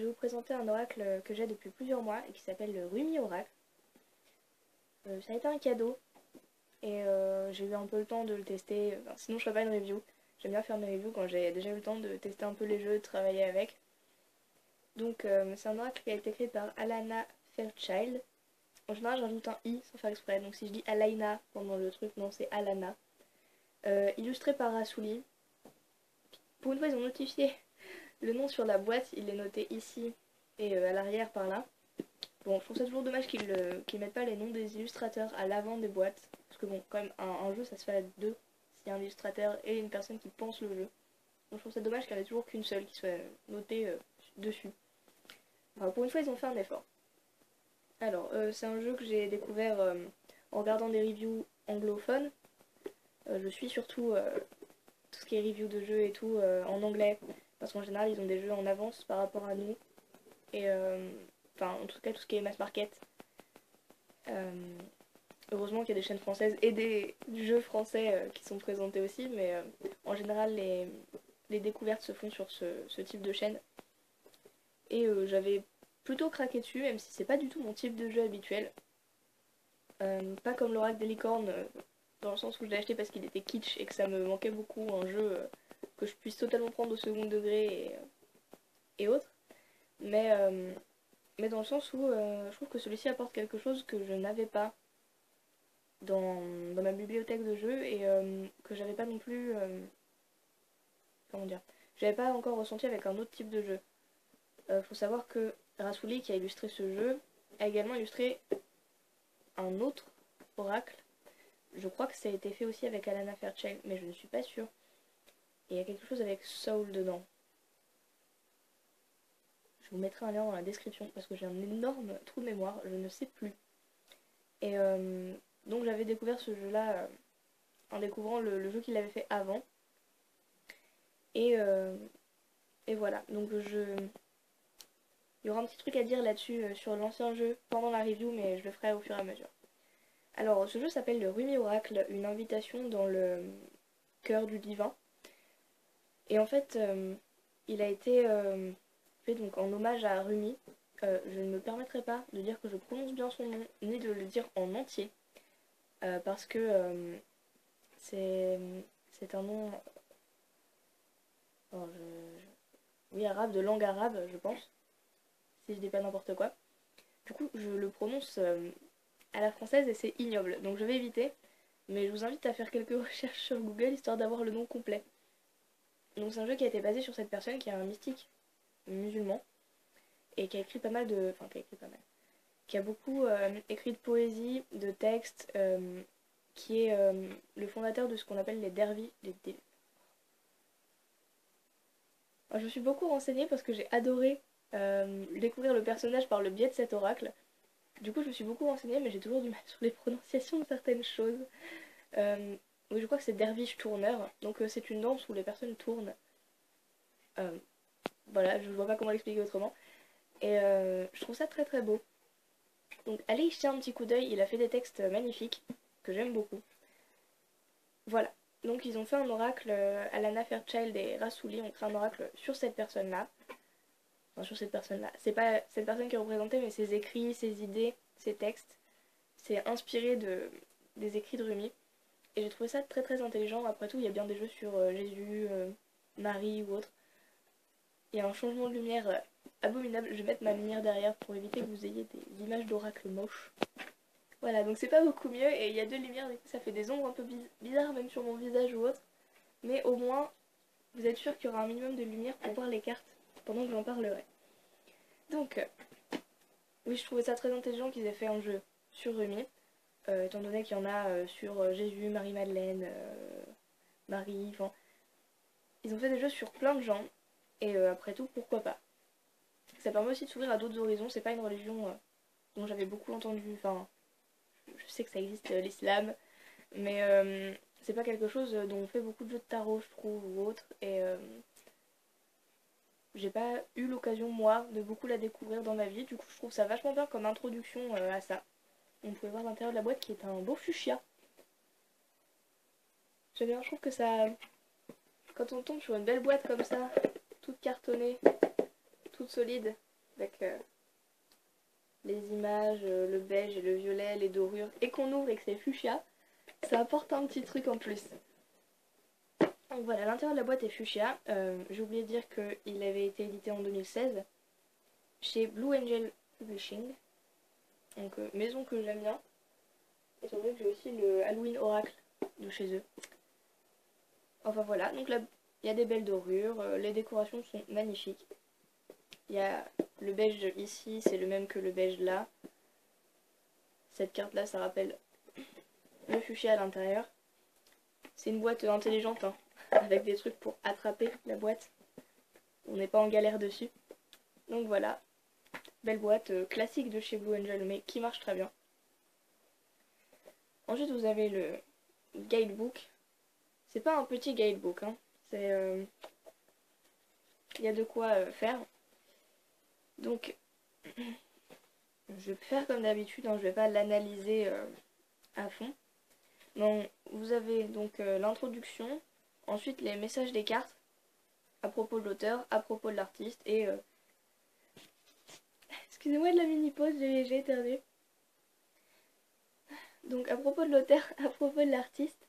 vais vous présenter un oracle que j'ai depuis plusieurs mois et qui s'appelle le Rumi Oracle. Ça a été un cadeau et j'ai eu un peu le temps de le tester, enfin, sinon je ferais pas une review. J'aime bien faire mes reviews quand j'ai déjà eu le temps de tester un peu les jeux, de travailler avec. Donc c'est un oracle qui a été créé par Alana Fairchild. En général j'ajoute un i sans faire exprès, donc si je dis Alaina pendant le truc, non c'est Alana. Illustré par Rassouli. Pour une fois ils ont notifié le nom sur la boîte, il est noté ici et à l'arrière par là. Bon, je trouve ça toujours dommage qu'ils mettent pas les noms des illustrateurs à l'avant des boîtes. Parce que bon, quand même, un jeu, ça se fait à deux. S'il y a un illustrateur et une personne qui pense le jeu. Donc je trouve ça dommage qu'il n'y en ait toujours qu'une seule qui soit notée dessus. Enfin, pour une fois, ils ont fait un effort. Alors, c'est un jeu que j'ai découvert en regardant des reviews anglophones. Je suis surtout tout ce qui est review de jeux et tout en anglais. Parce qu'en général, ils ont des jeux en avance par rapport à nous. Et enfin, en tout cas, tout ce qui est mass market. Heureusement qu'il y a des chaînes françaises et des jeux français qui sont présentés aussi, mais en général, les découvertes se font sur ce type de chaîne. Et j'avais plutôt craqué dessus, même si c'est pas du tout mon type de jeu habituel. Pas comme l'Oracle des licornes, dans le sens où je l'ai acheté parce qu'il était kitsch et que ça me manquait beaucoup, un jeu que je puisse totalement prendre au second degré et autres. Mais dans le sens où je trouve que celui-ci apporte quelque chose que je n'avais pas dans ma bibliothèque de jeux et que j'avais pas non plus. Comment dire, j'avais pas encore ressenti avec un autre type de jeu. Faut savoir que Rassouli, qui a illustré ce jeu, a également illustré un autre oracle. Je crois que ça a été fait aussi avec Alana Fairchild, mais je ne suis pas sûre. Et il y a quelque chose avec Soul dedans. Je vous mettrai un lien dans la description parce que j'ai un énorme trou de mémoire, je ne sais plus. Et donc j'avais découvert ce jeu-là en découvrant le jeu qu'il avait fait avant. Et voilà, donc il y aura un petit truc à dire là-dessus sur l'ancien jeu pendant la review, mais je le ferai au fur et à mesure. Alors, ce jeu s'appelle le Rumi Oracle, une invitation dans le cœur du divin. Et en fait, il a été fait donc en hommage à Rumi. Je ne me permettrai pas de dire que je prononce bien son nom, ni de le dire en entier, parce que c'est un nom oh, oui, arabe, de langue arabe, je pense, si je dis pas n'importe quoi. Du coup, je le prononce à la française et c'est ignoble, donc je vais éviter, mais je vous invite à faire quelques recherches sur Google histoire d'avoir le nom complet. Donc c'est un jeu qui a été basé sur cette personne qui est un mystique musulman et qui a écrit pas mal de... Enfin, qui a écrit pas mal. Qui a beaucoup écrit de poésie, de textes, qui est le fondateur de ce qu'on appelle les dervis. Je me suis beaucoup renseignée parce que j'ai adoré découvrir le personnage par le biais de cet oracle. Du coup, je me suis beaucoup renseignée, mais j'ai toujours du mal sur les prononciations de certaines choses. Oui, je crois que c'est derviche tourneur. Donc, c'est une danse où les personnes tournent. Voilà, je vois pas comment l'expliquer autrement. Et je trouve ça très très beau. Donc, allez y jeter un petit coup d'œil. Il a fait des textes magnifiques que j'aime beaucoup. Voilà. Donc, ils ont fait un oracle. Alana Fairchild et Rassouli ont créé un oracle sur cette personne-là. Enfin, sur cette personne-là. C'est pas cette personne qui est représentée, mais ses écrits, ses idées, ses textes. C'est inspiré des écrits de Rumi. Et j'ai trouvé ça très très intelligent. Après tout, il y a bien des jeux sur Jésus, Marie ou autre. Il y a un changement de lumière abominable. Je vais mettre ma lumière derrière pour éviter que vous ayez des images d'oracle moches. Voilà, donc c'est pas beaucoup mieux. Et il y a deux lumières, du coup ça fait des ombres un peu bizarres même sur mon visage ou autre. Mais au moins, vous êtes sûr qu'il y aura un minimum de lumière pour voir les cartes pendant que j'en parlerai. Donc, oui, je trouvais ça très intelligent qu'ils aient fait un jeu sur Rumi. Étant donné qu'il y en a sur Jésus, Marie-Madeleine, Marie, enfin... Ils ont fait des jeux sur plein de gens, et après tout, pourquoi pas. Ça permet aussi de s'ouvrir à d'autres horizons, c'est pas une religion dont j'avais beaucoup entendu, enfin, je sais que ça existe l'islam, mais c'est pas quelque chose dont on fait beaucoup de jeux de tarot, je trouve, ou autre, et j'ai pas eu l'occasion, moi, de beaucoup la découvrir dans ma vie, du coup je trouve ça vachement bien comme introduction à ça. On pouvait voir l'intérieur de la boîte qui est un beau fuchsia. J'aime bien, je trouve que ça... Quand on tombe sur une belle boîte comme ça, toute cartonnée, toute solide, avec les images, le beige et le violet, les dorures, et qu'on ouvre et que c'est fuchsia, ça apporte un petit truc en plus. Donc voilà, l'intérieur de la boîte est fuchsia. J'ai oublié de dire qu'il avait été édité en 2016 chez Blue Angel Publishing, donc maison que j'aime bien. Et c'est vrai que j'ai aussi le Halloween Oracle de chez eux. Enfin voilà, donc là il y a des belles dorures, les décorations sont magnifiques. Il y a le beige ici, c'est le même que le beige là. Cette carte là, ça rappelle le fuchsia à l'intérieur. C'est une boîte intelligente, hein, avec des trucs pour attraper la boîte. On n'est pas en galère dessus. Donc voilà, belle boîte classique de chez Blue Angel, mais qui marche très bien. Ensuite, vous avez le guidebook. C'est pas un petit guidebook, hein. C'est, il y a de quoi faire. Donc, je vais faire comme d'habitude, hein, je vais pas l'analyser à fond. Donc, vous avez donc l'introduction, ensuite les messages des cartes, à propos de l'auteur, à propos de l'artiste, et... Excusez-moi de la mini-pause, j'ai éternué. Donc, à propos de l'auteur, à propos de l'artiste,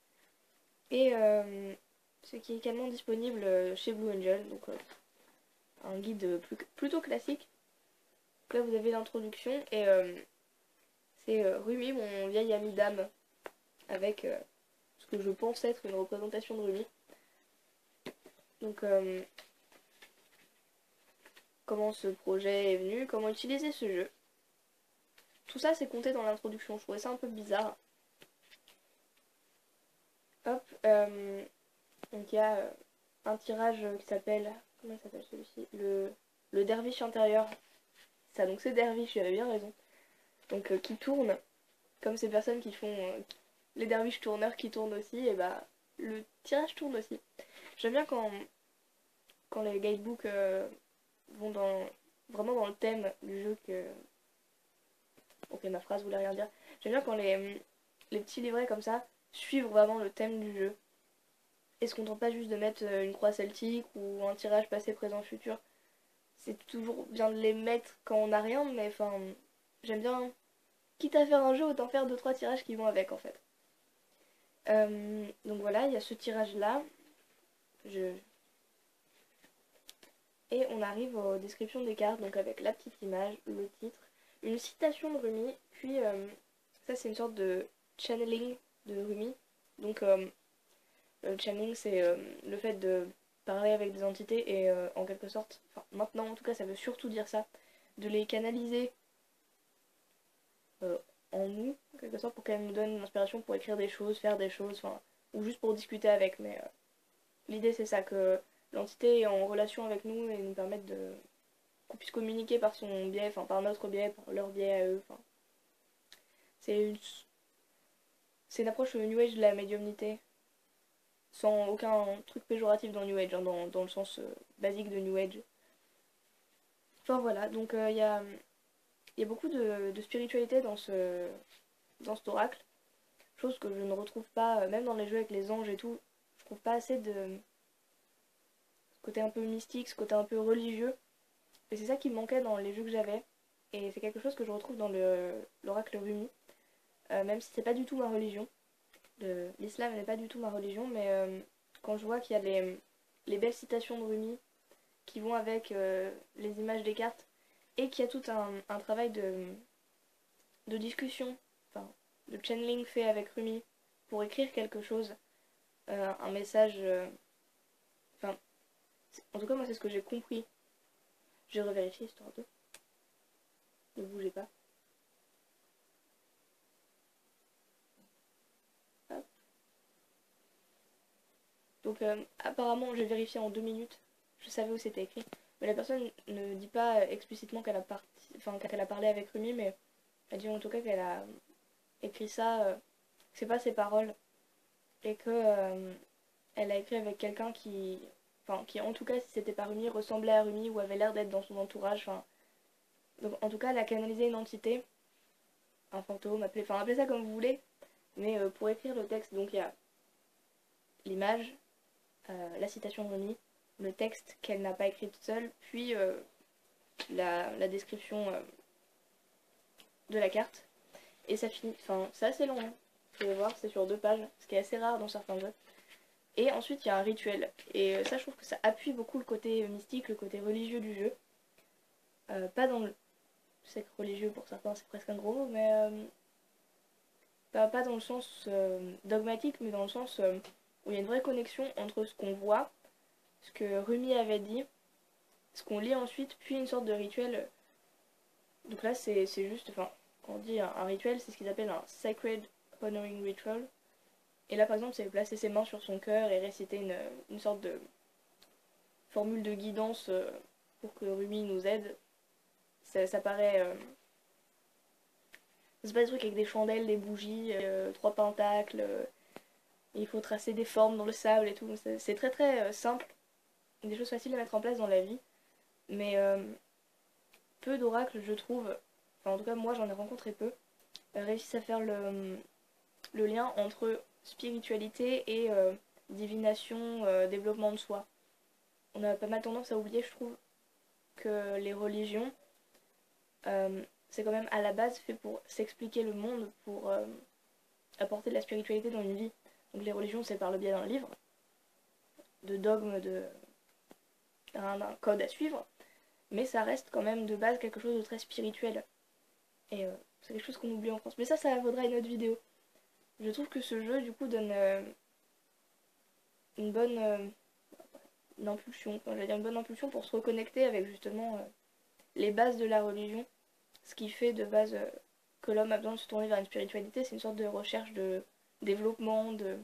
et ce qui est également disponible chez Blue Angel, donc un guide plutôt classique. Donc là, vous avez l'introduction, et c'est Rumi, mon vieil ami d'âme, avec ce que je pense être une représentation de Rumi. Donc, comment ce projet est venu, comment utiliser ce jeu. Tout ça, c'est compté dans l'introduction. Je trouvais ça un peu bizarre. Hop, donc il y a un tirage qui s'appelle... Comment il s'appelle celui-ci, le derviche intérieur. Ça, donc c'est derviche, j'avais bien raison. Donc qui tourne, comme ces personnes qui font... les derviches tourneurs qui tournent aussi, et bah le tirage tourne aussi. J'aime bien quand les guidebooks vont vraiment dans le thème du jeu que... Ok, ma phrase voulait rien dire. J'aime bien quand les petits livrets comme ça suivent vraiment le thème du jeu. Et se contentent pas juste de mettre une croix celtique ou un tirage passé, présent, futur. C'est toujours bien de les mettre quand on n'a rien, mais enfin, j'aime bien, quitte à faire un jeu, autant faire 2-3 tirages qui vont avec en fait. Donc voilà, il y a ce tirage là. Et on arrive aux descriptions des cartes, donc avec la petite image, le titre, une citation de Rumi, puis ça c'est une sorte de channeling de Rumi. Donc le channeling c'est le fait de parler avec des entités et en quelque sorte, enfin maintenant en tout cas ça veut surtout dire ça, de les canaliser euh, en nous, en quelque sorte, pour qu'elles nous donnent une inspiration pour écrire des choses, faire des choses, enfin, ou juste pour discuter avec, mais l'idée c'est ça, que l'entité est en relation avec nous et nous permettre de qu'on puisse communiquer par son biais, enfin par notre biais, par leur biais à eux, enfin. C'est une, c'est une approche New Age de la médiumnité, sans aucun truc péjoratif dans New Age, hein, dans le sens basique de New Age. Enfin voilà, donc y a beaucoup de spiritualité dans cet oracle, chose que je ne retrouve pas, même dans les jeux avec les anges et tout, je trouve pas assez de ce côté un peu mystique, ce côté un peu religieux. Et c'est ça qui me manquait dans les jeux que j'avais. Et c'est quelque chose que je retrouve dans l'oracle Rumi. Même si c'est pas du tout ma religion. L'islam n'est pas du tout ma religion, mais quand je vois qu'il y a les belles citations de Rumi qui vont avec les images des cartes, et qu'il y a tout un travail de discussion, enfin de channeling fait avec Rumi pour écrire quelque chose, un message, enfin en tout cas moi c'est ce que j'ai compris. Je vais revérifier histoire de... Ne bougez pas. Hop. Donc apparemment j'ai vérifié en 2 minutes, je savais où c'était écrit. Mais la personne ne dit pas explicitement qu'elle a parlé avec Rumi, mais elle dit en tout cas qu'elle a écrit ça, c'est pas ses paroles, et que elle a écrit avec quelqu'un qui en tout cas si c'était pas Rumi, ressemblait à Rumi ou avait l'air d'être dans son entourage. Enfin, donc en tout cas elle a canalisé une entité, un fantôme, appelez ça comme vous voulez, mais pour écrire le texte, donc il y a l'image, la citation de Rumi, le texte qu'elle n'a pas écrit toute seule, puis la description de la carte. Et ça finit, enfin c'est assez long, hein. Vous pouvez voir, c'est sur 2 pages, ce qui est assez rare dans certains jeux. Et ensuite il y a un rituel, et ça je trouve que ça appuie beaucoup le côté mystique, le côté religieux du jeu. Pas dans le... Je sais que religieux pour certains c'est presque un gros mot, mais pas dans le sens dogmatique, mais dans le sens où il y a une vraie connexion entre ce qu'on voit, ce que Rumi avait dit, ce qu'on lit ensuite, puis une sorte de rituel. Donc là c'est juste, enfin, quand on dit un rituel, c'est ce qu'ils appellent un Sacred Honoring Ritual. Et là par exemple c'est placer ses mains sur son cœur et réciter une sorte de formule de guidance pour que Rumi nous aide. Ça paraît... c'est pas des trucs avec des chandelles, des bougies, 3 pentacles, et il faut tracer des formes dans le sable et tout. C'est très très simple, des choses faciles à mettre en place dans la vie, mais peu d'oracles je trouve, enfin en tout cas moi j'en ai rencontré peu, réussissent à faire le lien entre spiritualité et divination, développement de soi. On a pas mal tendance à oublier, je trouve, que les religions, c'est quand même à la base fait pour s'expliquer le monde, pour apporter de la spiritualité dans une vie. Donc les religions, c'est par le biais d'un livre, de dogmes, d'un code à suivre, mais ça reste quand même de base quelque chose de très spirituel. Et c'est quelque chose qu'on oublie en France. Mais ça vaudra une autre vidéo. Je trouve que ce jeu, du coup, donne une bonne une impulsion, enfin, j'allais dire une bonne impulsion pour se reconnecter avec justement les bases de la religion. Ce qui fait de base que l'homme a besoin de se tourner vers une spiritualité, c'est une sorte de recherche de développement, de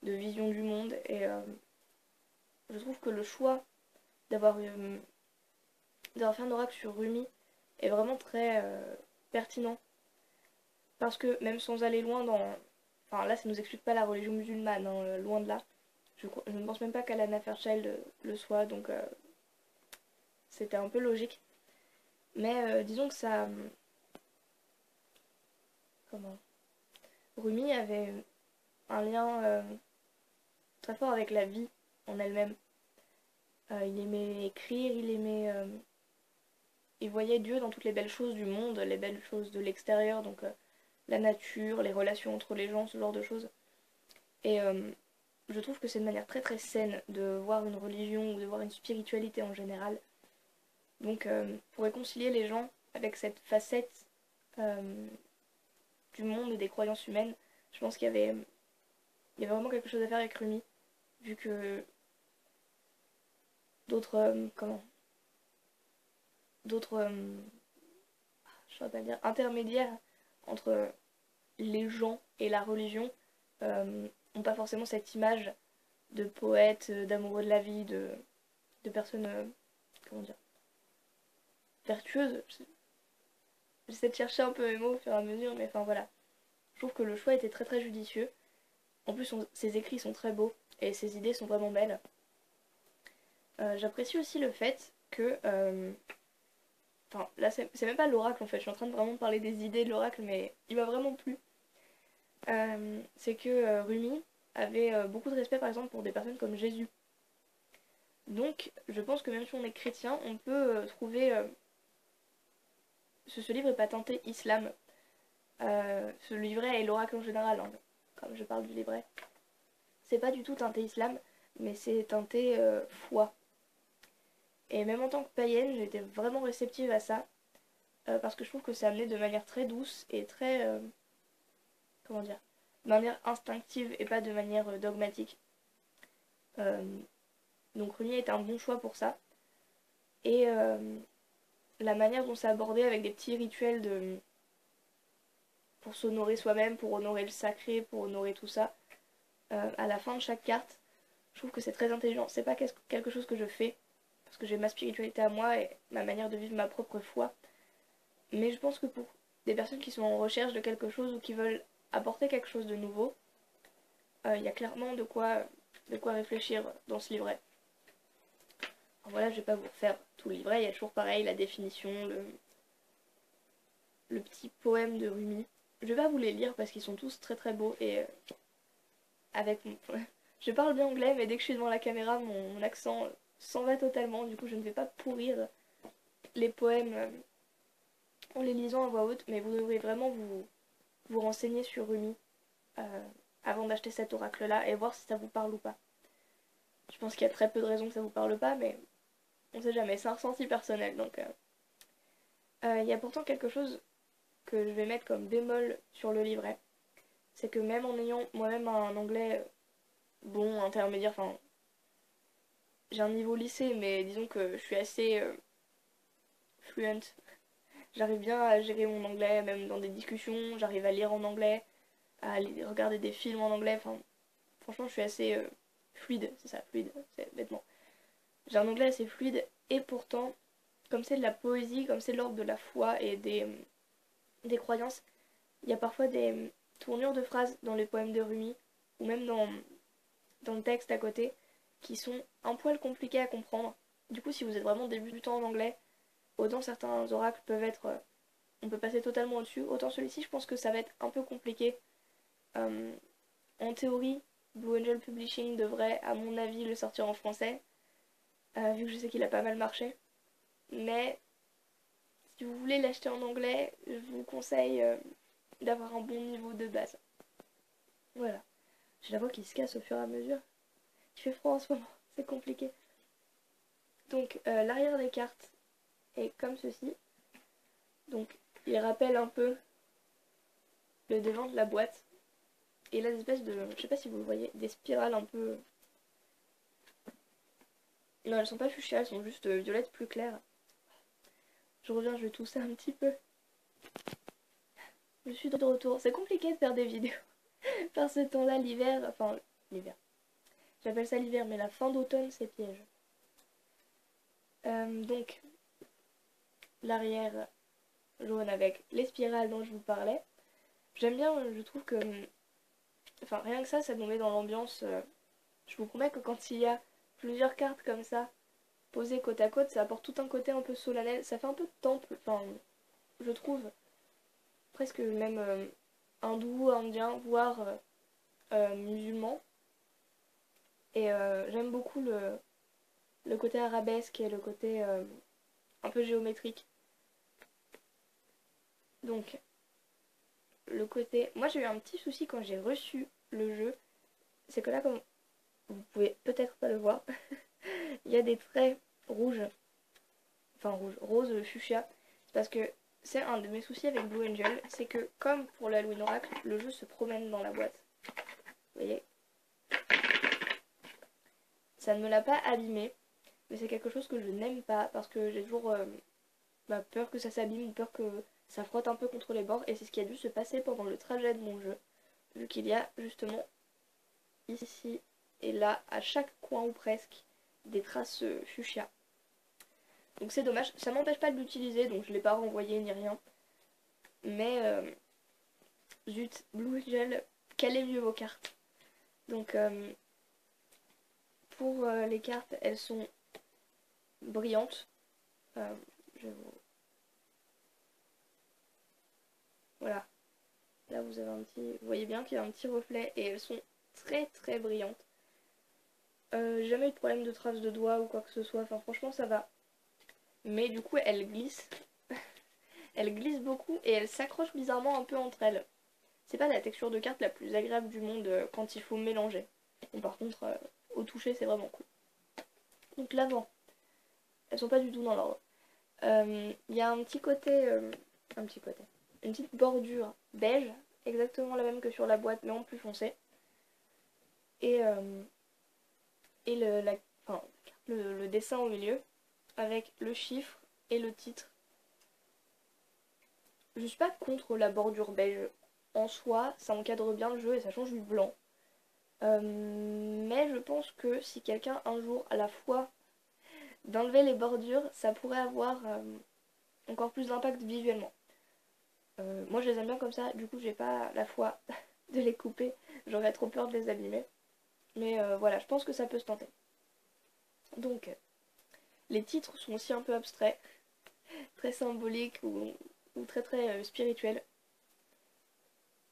vision du monde. Et je trouve que le choix d'avoir fait un oracle sur Rumi est vraiment très pertinent. Parce que même sans aller loin dans... Enfin là, ça nous explique pas la religion musulmane, hein, loin de là. Je ne pense même pas qu'Alana Fairchild le soit, donc c'était un peu logique. Mais disons que ça... comment Rumi avait un lien très fort avec la vie en elle-même. Il aimait écrire, il voyait Dieu dans toutes les belles choses du monde, les belles choses de l'extérieur, donc la nature, les relations entre les gens, ce genre de choses. Et je trouve que c'est une manière très très saine de voir une religion ou de voir une spiritualité en général. Donc pour réconcilier les gens avec cette facette du monde et des croyances humaines, je pense il y avait vraiment quelque chose à faire avec Rumi, vu que d'autres d'autres je saurais pas dire intermédiaires entre les gens et la religion n'ont pas forcément cette image de poète, d'amoureux de la vie, de personnes comment dire vertueuses. J'essaie de chercher un peu mes mots au fur et à mesure, mais enfin voilà. Je trouve que le choix était très très judicieux. En plus, ses écrits sont très beaux et ses idées sont vraiment belles. J'apprécie aussi le fait que... enfin, là, c'est même pas l'oracle en fait. Je suis en train de vraiment parler des idées de l'oracle, mais il m'a vraiment plu. C'est que Rumi avait beaucoup de respect, par exemple, pour des personnes comme Jésus. Donc, je pense que même si on est chrétien, on peut trouver... ce livre est pas teinté islam. Ce livret et l'oracle en général, hein, comme je parle du livret. C'est pas du tout teinté islam, mais c'est teinté foi. Et même en tant que païenne, j'étais vraiment réceptive à ça, parce que je trouve que c'est amené de manière très douce et très, comment dire, de manière instinctive et pas de manière dogmatique. Euh, donc Rumi est un bon choix pour ça. Et la manière dont c'est abordé avec des petits rituels pour s'honorer soi-même, pour honorer le sacré, pour honorer tout ça, à la fin de chaque carte, je trouve que c'est très intelligent. C'est pas quelque chose que je fais, parce que j'ai ma spiritualité à moi et ma manière de vivre ma propre foi. Mais je pense que pour des personnes qui sont en recherche de quelque chose ou qui veulent apporter quelque chose de nouveau, il y a clairement de quoi réfléchir dans ce livret. Alors voilà, je vais pas vous refaire tout le livret, il y a toujours pareil, la définition, le petit poème de Rumi. Je vais pas vous les lire parce qu'ils sont tous très très beaux et avec mon... Je parle bien anglais, mais dès que je suis devant la caméra, mon accent s'en va totalement, du coup je ne vais pas pourrir les poèmes en les lisant à voix haute, mais vous devrez vraiment vous renseigner sur Rumi avant d'acheter cet oracle-là et voir si ça vous parle ou pas. Je pense qu'il y a très peu de raisons que ça vous parle pas, mais on sait jamais, c'est un ressenti personnel. Donc, il y a pourtant quelque chose que je vais mettre comme bémol sur le livret, c'est que même en ayant moi-même un anglais bon, intermédiaire, enfin, j'ai un niveau lycée, mais disons que je suis assez fluent. J'arrive bien à gérer mon anglais, même dans des discussions, j'arrive à lire en anglais, à regarder des films en anglais, enfin, franchement, je suis assez fluide, c'est ça, fluide, c'est bêtement. J'ai un anglais assez fluide, et pourtant, comme c'est de la poésie, comme c'est de l'ordre de la foi et des croyances, il y a parfois des tournures de phrases dans les poèmes de Rumi, ou même dans le texte à côté, qui sont un poil compliqués à comprendre. Du coup, si vous êtes vraiment débutant en anglais, autant certains oracles peuvent être... on peut passer totalement au-dessus, autant celui-ci, je pense que ça va être un peu compliqué. Euh, En théorie, Blue Angel Publishing devrait, à mon avis, le sortir en français, vu que je sais qu'il a pas mal marché. Mais si vous voulez l'acheter en anglais, je vous conseille d'avoir un bon niveau de base. Voilà. J'ai la voix qui se casse au fur et à mesure. Il fait froid en ce moment, c'est compliqué. Donc l'arrière des cartes est comme ceci. Donc il rappelle un peu le devant de la boîte. Et là, des espèces de... Je sais pas si vous le voyez, des spirales un peu... Non, elles sont pas fuchsia, elles sont juste violettes plus claires. Je reviens, je vais tousser un petit peu. Je suis de retour. C'est compliqué de faire des vidéos. Par ce temps-là, l'hiver... Enfin, l'hiver. J'appelle ça l'hiver, mais la fin d'automne, c'est piège. Donc, l'arrière jaune avec les spirales dont je vous parlais. J'aime bien, je trouve que... Enfin, rien que ça nous met dans l'ambiance. Je vous promets que quand il y a plusieurs cartes comme ça, posées côte à côte, ça apporte tout un côté un peu solennel. Ça fait un peu de temple, enfin, je trouve. Presque même hindou, indien, voire musulman. Et j'aime beaucoup le côté arabesque et le côté un peu géométrique. Donc, le côté... Moi, j'ai eu un petit souci quand j'ai reçu le jeu. C'est que là, comme vous pouvez peut-être pas le voir, il y a des traits rouges. Enfin, rouge, rose fuchsia. Parce que c'est un de mes soucis avec Blue Angel. C'est que, comme pour l'Halloween Oracle, le jeu se promène dans la boîte. Vous voyez? Ça ne me l'a pas abîmé. Mais c'est quelque chose que je n'aime pas. Parce que j'ai toujours peur que ça s'abîme ou peur que ça frotte un peu contre les bords. Et c'est ce qui a dû se passer pendant le trajet de mon jeu. Vu qu'il y a justement ici et là, à chaque coin ou presque, des traces fuchsia. Donc c'est dommage. Ça m'empêche pas de l'utiliser, donc je l'ai pas renvoyé ni rien. Mais zut, Blue Angel, calez mieux vos cartes. Donc pour les cartes, elles sont brillantes. Euh, je vous... Voilà. Là vous avez un petit... Vous voyez bien qu'il y a un petit reflet et elles sont très très brillantes. J'ai jamais eu de problème de traces de doigts ou quoi que ce soit. Enfin franchement ça va. Mais du coup elles glissent. Elles glissent beaucoup et elles s'accrochent bizarrement un peu entre elles. C'est pas la texture de carte la plus agréable du monde quand il faut mélanger. Bon, par contre, au toucher, c'est vraiment cool. Donc l'avant, elles sont pas du tout dans l'ordre. Il y a un petit côté, une petite bordure beige, exactement la même que sur la boîte, mais en plus foncé. Et, enfin, le dessin au milieu, avec le chiffre et le titre. Je suis pas contre la bordure beige. En soi, ça encadre bien le jeu et ça change du blanc. Mais je pense que si quelqu'un un jour a la foi d'enlever les bordures, ça pourrait avoir encore plus d'impact visuellement. Moi je les aime bien comme ça, du coup j'ai pas la foi de les couper, j'aurais trop peur de les abîmer. Mais voilà, je pense que ça peut se tenter. Donc, les titres sont aussi un peu abstraits, très symboliques ou très très spirituels.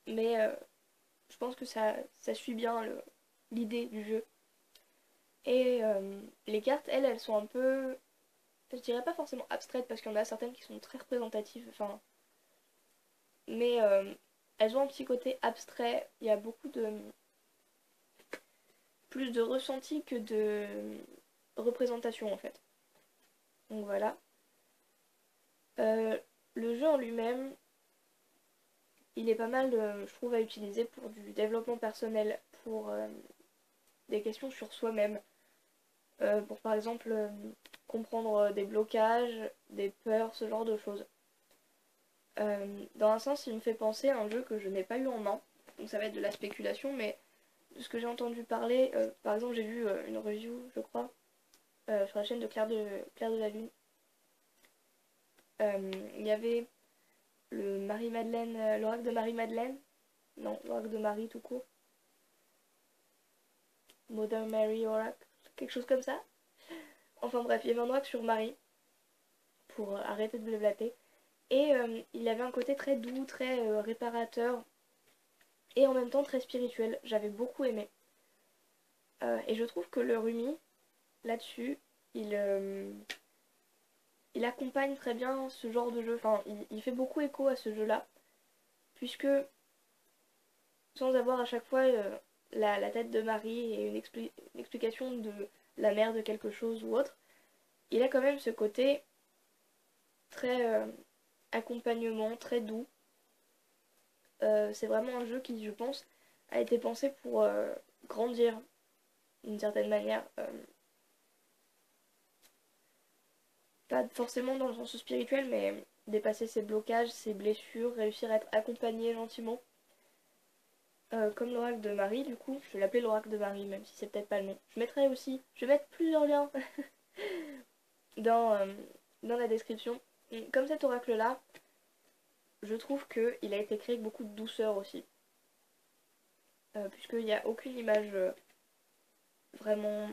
Mais je pense que ça suit bien l'idée du jeu. Et les cartes, elles sont un peu je dirais pas forcément abstraites parce qu'il y en a certaines qui sont très représentatives, enfin, mais elles ont un petit côté abstrait. Il y a beaucoup de plus de ressenti que de représentation en fait. Donc voilà. Euh, le jeu en lui-même, il est pas mal, je trouve, à utiliser pour du développement personnel, pour des questions sur soi-même, pour par exemple comprendre des blocages, des peurs, ce genre de choses. Dans un sens, il me fait penser à un jeu que je n'ai pas eu en main, donc ça va être de la spéculation, mais de ce que j'ai entendu parler, par exemple j'ai vu une review, je crois, sur la chaîne de Claire de la Lune. Il y avait le Marie-Madeleine, l'oracle de Marie-Madeleine, non, l'oracle de Marie tout court, Mother Mary Oracle, quelque chose comme ça. Enfin bref, il y avait un oracle sur Marie, pour arrêter de blablater. Et il avait un côté très doux, très réparateur, et en même temps très spirituel. J'avais beaucoup aimé. Et je trouve que le Rumi, là-dessus, il accompagne très bien ce genre de jeu. Enfin, il fait beaucoup écho à ce jeu-là, puisque sans avoir à chaque fois la tête de Marie et une explication de la mère de quelque chose ou autre, il a quand même ce côté très accompagnement, très doux. C'est vraiment un jeu qui, je pense, a été pensé pour grandir d'une certaine manière. Pas forcément dans le sens spirituel, mais dépasser ses blocages, ses blessures, réussir à être accompagné gentiment. Comme l'oracle de Marie, du coup, je vais l'appeler l'oracle de Marie, même si c'est peut-être pas le nom. Je mettrai aussi, je vais mettre plusieurs liens dans, dans la description. Comme cet oracle-là, je trouve qu'il a été créé avec beaucoup de douceur aussi. Puisqu'il n'y a aucune image vraiment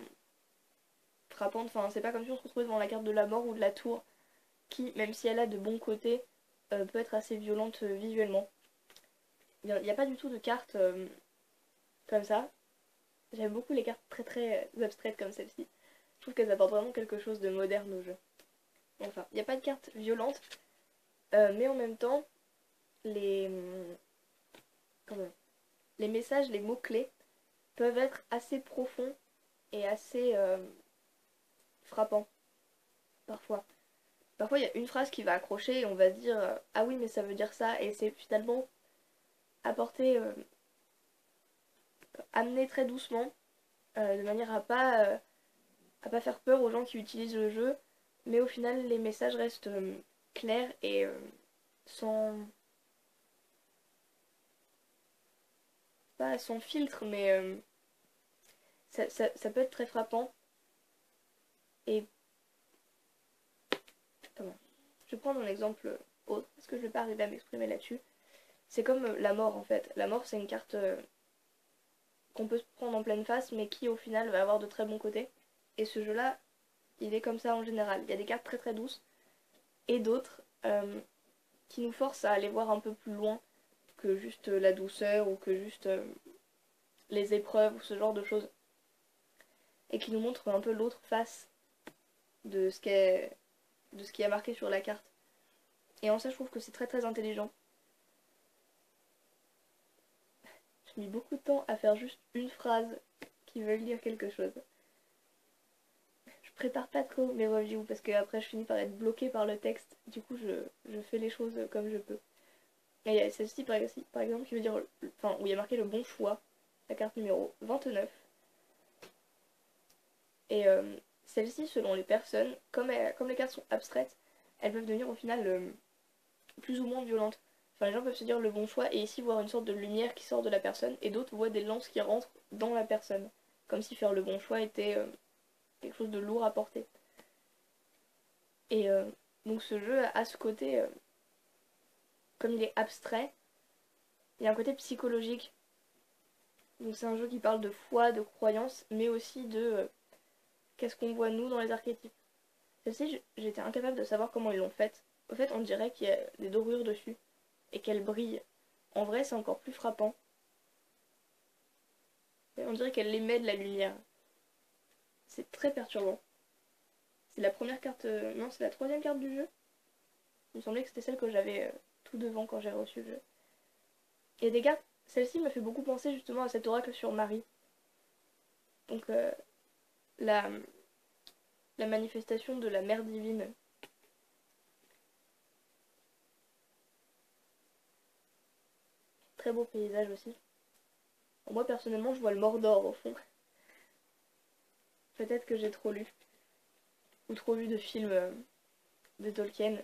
frappante. Enfin, c'est pas comme si on se retrouvait devant la carte de la mort ou de la tour, qui, même si elle a de bons côtés, peut être assez violente visuellement. Il n'y a pas du tout de cartes comme ça. J'aime beaucoup les cartes très très abstraites comme celle-ci. Je trouve qu'elles apportent vraiment quelque chose de moderne au jeu. Enfin, il n'y a pas de cartes violentes, mais en même temps, les, comment, les messages, les mots-clés peuvent être assez profonds et assez frappants, parfois. Parfois, il y a une phrase qui va accrocher et on va se dire ah oui, mais ça veut dire ça, et c'est finalement apporté, amené très doucement, de manière à pas faire peur aux gens qui utilisent le jeu, mais au final, les messages restent clairs et sans, pas sans filtre, mais ça peut être très frappant. Et comment je vais prendre un exemple autre, parce que je ne vais pas arriver à m'exprimer là-dessus. C'est comme la mort en fait. La mort, c'est une carte qu'on peut se prendre en pleine face, mais qui au final va avoir de très bons côtés. Et ce jeu-là, il est comme ça en général. Il y a des cartes très très douces et d'autres qui nous forcent à aller voir un peu plus loin que juste la douceur ou que juste les épreuves ou ce genre de choses. Et qui nous montrent un peu l'autre face de ce qu'est de ce qui est marqué sur la carte. Et en ça, je trouve que c'est très très intelligent. J'ai mis beaucoup de temps à faire juste une phrase qui veut dire quelque chose. Je prépare pas trop mes reviews parce que après je finis par être bloquée par le texte. Du coup, je fais les choses comme je peux. Et il y a celle-ci par exemple qui veut dire, enfin, où il y a marqué le bon choix, la carte numéro 29. Et celle-ci, selon les personnes, comme les cartes sont abstraites, elles peuvent devenir au final plus ou moins violentes. Enfin, les gens peuvent se dire le bon choix et ici voir une sorte de lumière qui sort de la personne et d'autres voient des lances qui rentrent dans la personne. Comme si faire le bon choix était quelque chose de lourd à porter. Et donc ce jeu a ce côté, comme il est abstrait, il y a un côté psychologique. Donc c'est un jeu qui parle de foi, de croyance, mais aussi de qu'est-ce qu'on voit nous dans les archétypes. Celle-ci, j'étais incapable de savoir comment ils l'ont faite. Au fait, on dirait qu'il y a des dorures dessus et qu'elle brille. En vrai, c'est encore plus frappant. Et on dirait qu'elle émet de la lumière. C'est très perturbant. C'est la première carte, non c'est la troisième carte du jeu. Il me semblait que c'était celle que j'avais tout devant quand j'ai reçu le jeu. Et des cartes, celle-ci me fait beaucoup penser justement à cet oracle sur Marie. Donc la, la manifestation de la mère divine. Très beau paysage aussi. Moi personnellement je vois le Mordor au fond. Peut-être que j'ai trop lu. Ou trop vu de films de Tolkien.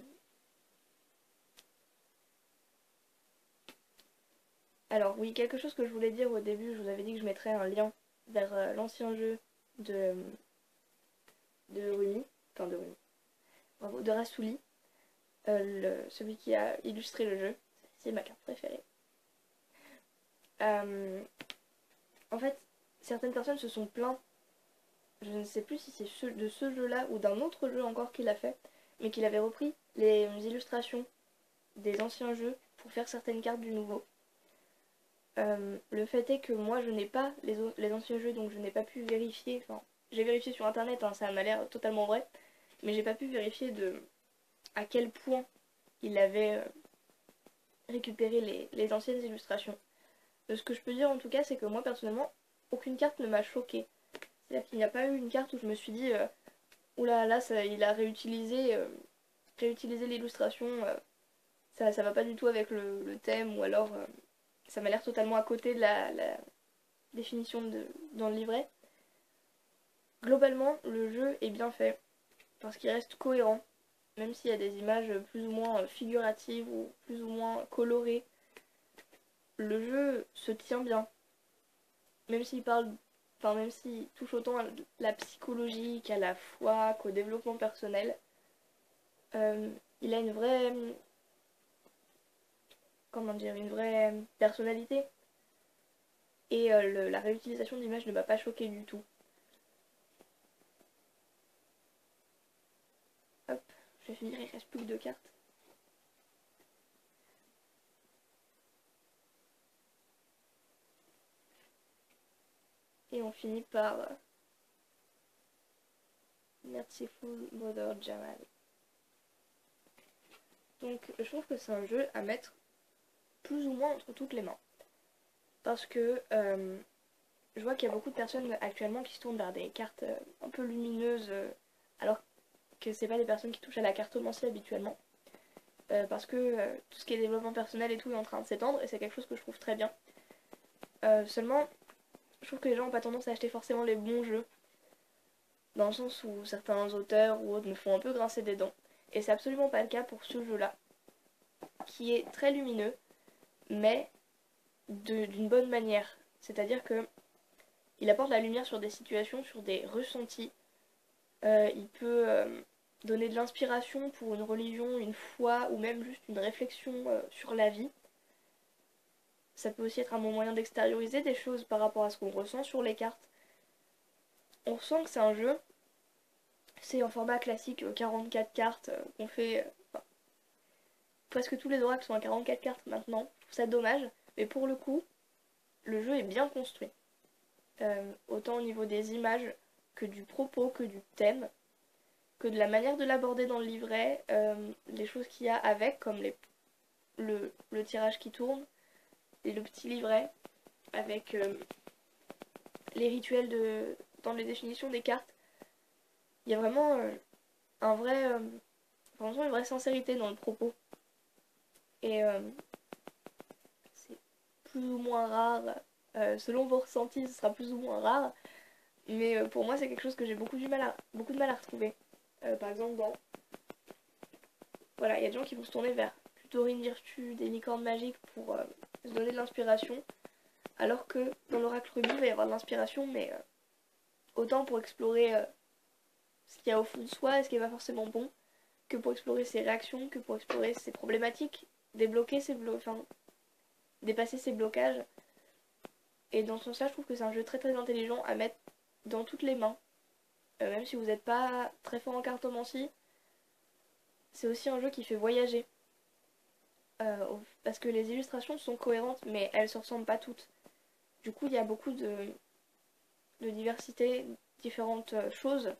Alors oui, quelque chose que je voulais dire au début, je vous avais dit que je mettrais un lien vers l'ancien jeu de, de Rumi, enfin de Rumi, bravo, de Rassouli, celui qui a illustré le jeu. C'est ma carte préférée. Euh, en fait, certaines personnes se sont plaintes, je ne sais plus si c'est de ce jeu-là ou d'un autre jeu encore qu'il a fait, mais qu'il avait repris les illustrations des anciens jeux pour faire certaines cartes du nouveau. Le fait est que moi je n'ai pas les anciens jeux, donc je n'ai pas pu vérifier, enfin j'ai vérifié sur internet, hein, ça m'a l'air totalement vrai, mais j'ai pas pu vérifier à quel point il avait récupéré les anciennes illustrations. Ce que je peux dire en tout cas, c'est que moi personnellement, aucune carte ne m'a choquée. C'est-à-dire qu'il n'y a pas eu une carte où je me suis dit oula là ça, il a réutilisé l'illustration, ça va pas du tout avec le thème, ou alors ça m'a l'air totalement à côté de la définition dans le livret. Globalement, le jeu est bien fait parce qu'il reste cohérent, même s'il y a des images plus ou moins figuratives ou plus ou moins colorées. Le jeu se tient bien, même s'il parle, enfin même s'il touche autant à la psychologie qu'à la foi, qu'au développement personnel. Il a une vraie, comment dire, une vraie personnalité. Et la réutilisation d'images ne m'a pas choqué du tout. Hop, je vais finir, il reste plus que 2 cartes. Et on finit par Merciful Mother Jamal. Donc je trouve que c'est un jeu à mettre plus ou moins entre toutes les mains. Parce que je vois qu'il y a beaucoup de personnes actuellement qui se tournent vers des cartes un peu lumineuses, alors que c'est pas des personnes qui touchent à la cartomancie habituellement. Parce que tout ce qui est développement personnel et tout est en train de s'étendre, et c'est quelque chose que je trouve très bien. Seulement, je trouve que les gens n'ont pas tendance à acheter forcément les bons jeux, dans le sens où certains auteurs ou autres me font un peu grincer des dents. Et c'est absolument pas le cas pour ce jeu-là, qui est très lumineux, mais d'une bonne manière. C'est-à-dire que il apporte la lumière sur des situations, sur des ressentis. Il peut donner de l'inspiration pour une religion, une foi, ou même juste une réflexion sur la vie. Ça peut aussi être un bon moyen d'extérioriser des choses par rapport à ce qu'on ressent sur les cartes. On sent que c'est un jeu, c'est en format classique 44 cartes qu'on fait. Enfin, presque tous les oracles sont à 44 cartes maintenant. Je trouve ça dommage, mais pour le coup, le jeu est bien construit. Autant au niveau des images que du propos, que du thème, que de la manière de l'aborder dans le livret, les choses qu'il y a avec, comme le tirage qui tourne, et le petit livret, avec les rituels dans les définitions des cartes. Il y a vraiment vraiment une vraie sincérité dans le propos. Et c'est plus ou moins rare. Selon vos ressentis, ce sera plus ou moins rare. Mais pour moi, c'est quelque chose que j'ai beaucoup de mal à retrouver. Par exemple, voilà, il y a des gens qui vont se tourner vers Tutorine Virtue, des licornes magiques pour se donner de l'inspiration. Alors que dans l'oracle Ruby, il va y avoir de l'inspiration, mais autant pour explorer ce qu'il y a au fond de soi et ce qui n'est pas forcément bon, que pour explorer ses réactions, que pour explorer ses problématiques, débloquer enfin, dépasser ses blocages. Et dans ce sens-là, je trouve que c'est un jeu très très intelligent à mettre dans toutes les mains. Même si vous n'êtes pas très fort en cartomancie, c'est aussi un jeu qui fait voyager. Parce que les illustrations sont cohérentes, mais elles se ressemblent pas toutes. Du coup, il y a beaucoup de diversité, différentes choses.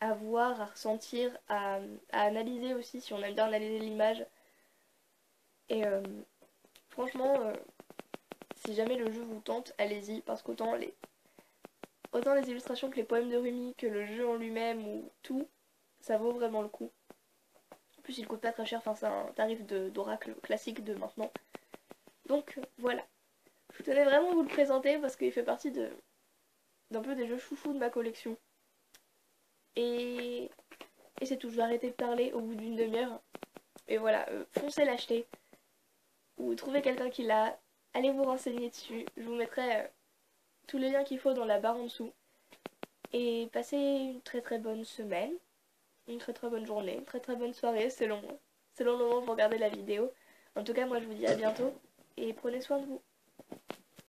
à voir, à ressentir, à analyser aussi si on aime bien analyser l'image. Et franchement, si jamais le jeu vous tente, allez-y, parce autant les illustrations que les poèmes de Rumi, que le jeu en lui-même ou tout, ça vaut vraiment le coup. En plus, il coûte pas très cher, enfin, c'est un tarif d'oracle classique de maintenant. Donc voilà, je tenais vraiment à vous le présenter parce qu'il fait partie d'un peu des jeux chouchous de ma collection. Et, et c'est tout, je vais arrêter de parler au bout d'une demi-heure. Et voilà, foncez l'acheter. Ou trouvez quelqu'un qui l'a. Allez vous renseigner dessus. Je vous mettrai tous les liens qu'il faut dans la barre en dessous. Et passez une très très bonne semaine, une très très bonne journée, une très très bonne soirée selon le moment où vous regardez la vidéo. En tout cas, moi je vous dis à bientôt et prenez soin de vous.